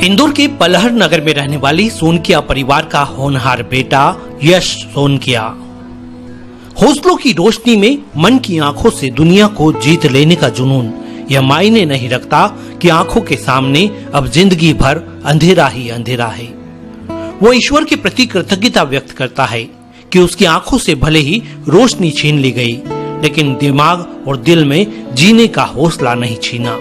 इंदौर के पलहर नगर में रहने वाली सोनकिया परिवार का होनहार बेटा यश सोनकिया हौसलों की रोशनी में मन की आंखों से दुनिया को जीत लेने का जुनून यह मायने नहीं रखता कि आंखों के सामने अब जिंदगी भर अंधेरा ही अंधेरा है। वो ईश्वर के प्रति कृतज्ञता व्यक्त करता है कि उसकी आंखों से भले ही रोशनी छीन ली गई, लेकिन दिमाग और दिल में जीने का हौसला नहीं छीना।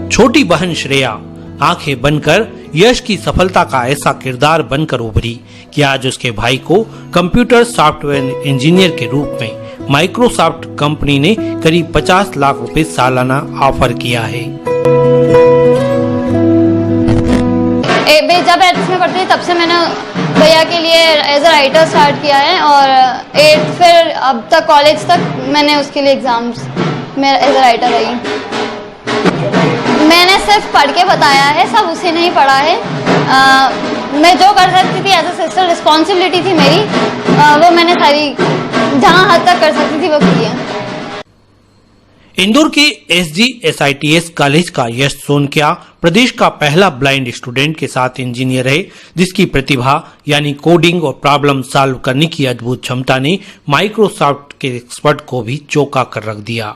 छोटी बहन श्रेया आंखें बनकर यश की सफलता का ऐसा किरदार बनकर उभरी कि आज उसके भाई को कंप्यूटर सॉफ्टवेयर इंजीनियर के रूप में माइक्रोसॉफ्ट कंपनी ने करीब 50 लाख रुपए सालाना ऑफर किया है। जब 8th में पढ़ती थी तब से मैंने भैया के लिए एज अ राइटर स्टार्ट किया है और 8th फिर अब तक कॉलेज तक मैंने उसके लिए एग्जाम्स में एज अ राइटर रही। मैंने सिर्फ पढ़ के बताया है, सब उसे नहीं पढ़ा है। मैं जो कर सकती थी एज अ सिस्टर, रिस्पॉन्सिबिलिटी थी मेरी, वो मैंने सारी जहां हद तक कर सकती थी वो की है। इंदौर के SGSITS कॉलेज का यश सोनकिया प्रदेश का पहला ब्लाइंड स्टूडेंट के साथ इंजीनियर है, जिसकी प्रतिभा यानी कोडिंग और प्रॉब्लम सॉल्व करने की अद्भुत क्षमता ने माइक्रोसॉफ्ट के एक्सपर्ट को भी चौंका कर रख दिया।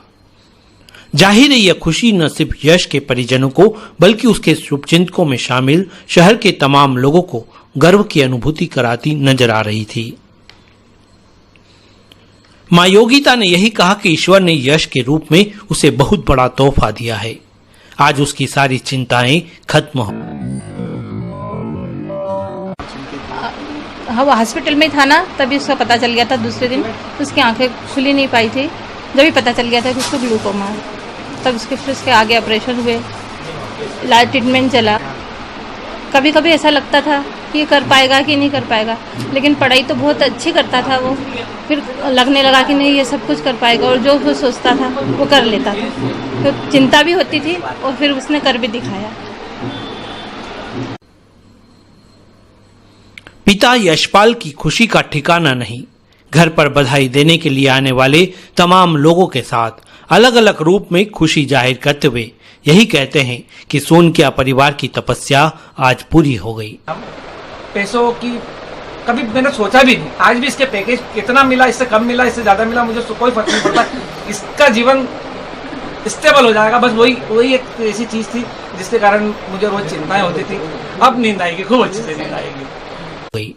जाहिर है यह खुशी न सिर्फ यश के परिजनों को बल्कि उसके शुभचिंतकों में शामिल शहर के तमाम लोगों को गर्व की अनुभूति कराती नजर आ रही थी। मां योगिता ने यही कहा कि ईश्वर ने यश के रूप में उसे बहुत बड़ा तोहफा दिया है। आज उसकी सारी चिंताएं खत्म हो। हाँ, वो हॉस्पिटल में था ना, तभी उसका पता चल गया था। दूसरे दिन उसकी आंखें खुली नहीं पाई थी, जब भी पता चल गया था कि उसको ग्लूकोमा है, तब फिर उसके आगे ऑपरेशन हुए, इलाज ट्रीटमेंट चला। कभी कभी ऐसा लगता था कि ये कर पाएगा कि नहीं कर पाएगा, लेकिन पढ़ाई तो बहुत अच्छी करता था वो। फिर लगने लगा कि नहीं, ये सब कुछ कर पाएगा और जो वो सोचता था वो कर लेता था। तो चिंता भी होती थी और फिर उसने कर भी दिखाया। पिता यशपाल की खुशी का ठिकाना नहीं। घर पर बधाई देने के लिए आने वाले तमाम लोगों के साथ अलग अलग रूप में खुशी जाहिर करते हुए यही कहते हैं कि सोनकिया परिवार की तपस्या आज पूरी हो गई। पैसों की कभी मैंने सोचा भी नहीं। आज भी इसके पैकेज कितना मिला, इससे कम मिला, इससे ज्यादा मिला, मुझे कोई फर्क नहीं पड़ता। इसका जीवन स्टेबल हो जाएगा, बस वही एक ऐसी चीज थी जिसके कारण मुझे रोज चिंताएं होती थी। अब नींद आएगी, खूब अच्छे से नींद आएगी।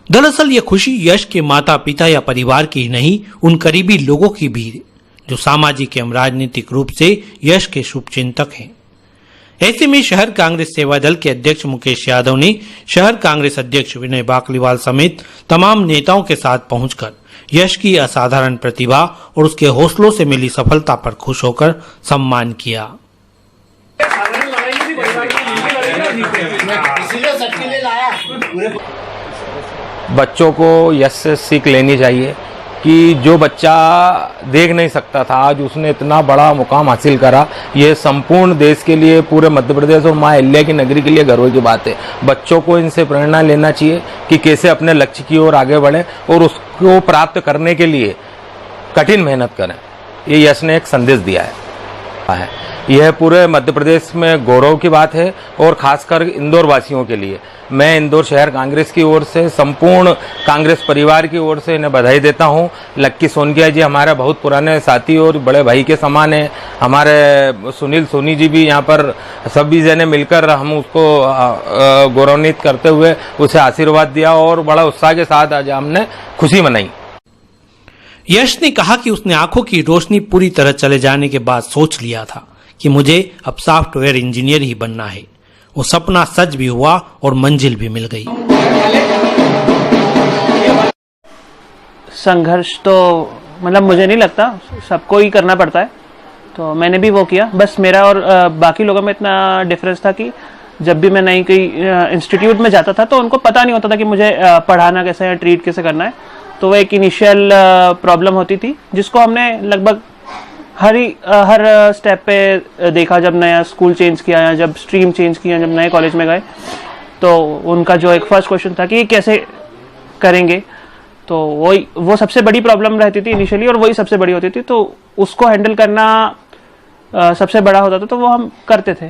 दरअसल ये खुशी यश के माता पिता या परिवार की ही नहीं, उन करीबी लोगों की भी जो सामाजिक एवं राजनीतिक रूप से यश के शुभचिंतक हैं। ऐसे में शहर कांग्रेस सेवा दल के अध्यक्ष मुकेश यादव ने शहर कांग्रेस अध्यक्ष विनय बाकलीवाल समेत तमाम नेताओं के साथ पहुंचकर यश की असाधारण प्रतिभा और उसके हौसलों से मिली सफलता पर खुश होकर सम्मान किया। बच्चों को यश से सीख लेनी चाहिए कि जो बच्चा देख नहीं सकता था, आज उसने इतना बड़ा मुकाम हासिल करा। ये संपूर्ण देश के लिए, पूरे मध्य प्रदेश और माँ अहिल्या की नगरी के लिए गर्व की बात है। बच्चों को इनसे प्रेरणा लेना चाहिए कि कैसे अपने लक्ष्य की ओर आगे बढ़ें और उसको प्राप्त करने के लिए कठिन मेहनत करें। ये यश ने एक संदेश दिया है। यह पूरे मध्य प्रदेश में गौरव की बात है और खासकर इंदौर वासियों के लिए। मैं इंदौर शहर कांग्रेस की ओर से, संपूर्ण कांग्रेस परिवार की ओर से इन्हें बधाई देता हूं। लक्की सोनकिया जी हमारे बहुत पुराने साथी और बड़े भाई के समान है। हमारे सुनील सोनी जी भी यहाँ पर सभी जने मिलकर हम उसको गौरवान्वित करते हुए उसे आशीर्वाद दिया और बड़ा उत्साह के साथ आज हमने खुशी मनाई। यश ने कहा कि उसने आंखों की रोशनी पूरी तरह चले जाने के बाद सोच लिया था कि मुझे अब सॉफ्टवेयर इंजीनियर ही बनना है। वो सपना सच भी हुआ और मंजिल भी मिल गई। संघर्ष तो मतलब मुझे नहीं लगता, सबको ही करना पड़ता है, तो मैंने भी वो किया। बस मेरा और बाकी लोगों में इतना डिफरेंस था कि जब भी मैं नई कोई इंस्टीट्यूट में जाता था तो उनको पता नहीं होता था कि मुझे पढ़ाना कैसे है, ट्रीट कैसे करना है। तो वो एक इनिशियल प्रॉब्लम होती थी जिसको हमने लगभग हर स्टेप पे देखा। जब नया स्कूल चेंज किया या जब स्ट्रीम चेंज किया, जब नए कॉलेज में गए, तो उनका जो एक फर्स्ट क्वेश्चन था कि कैसे करेंगे, तो वो सबसे बड़ी प्रॉब्लम रहती थी इनिशियली और वही सबसे बड़ी होती थी। तो उसको हैंडल करना सबसे बड़ा होता था, तो वो हम करते थे।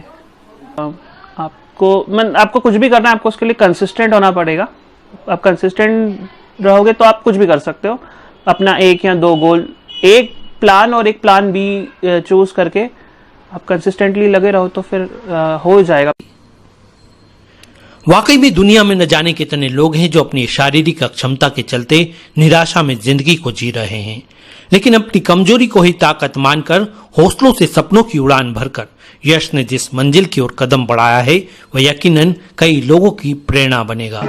आपको कुछ भी करना है, आपको उसके लिए कंसिस्टेंट होना पड़ेगा। आप कंसिस्टेंट रहोगे तो आप कुछ भी कर सकते हो। अपना 1 या 2 गोल, एक प्लान और एक प्लान बी चूज करके आप कंसिस्टेंटली लगे रहो तो फिर हो जाएगा। वाकई में दुनिया में न जाने कितने लोग हैं जो अपनी शारीरिक अक्षमता के चलते निराशा में जिंदगी को जी रहे हैं, लेकिन अपनी कमजोरी को ही ताकत मानकर हौसलों से सपनों की उड़ान भरकर यश ने जिस मंजिल की ओर कदम बढ़ाया है वह यकीनन कई लोगों की प्रेरणा बनेगा।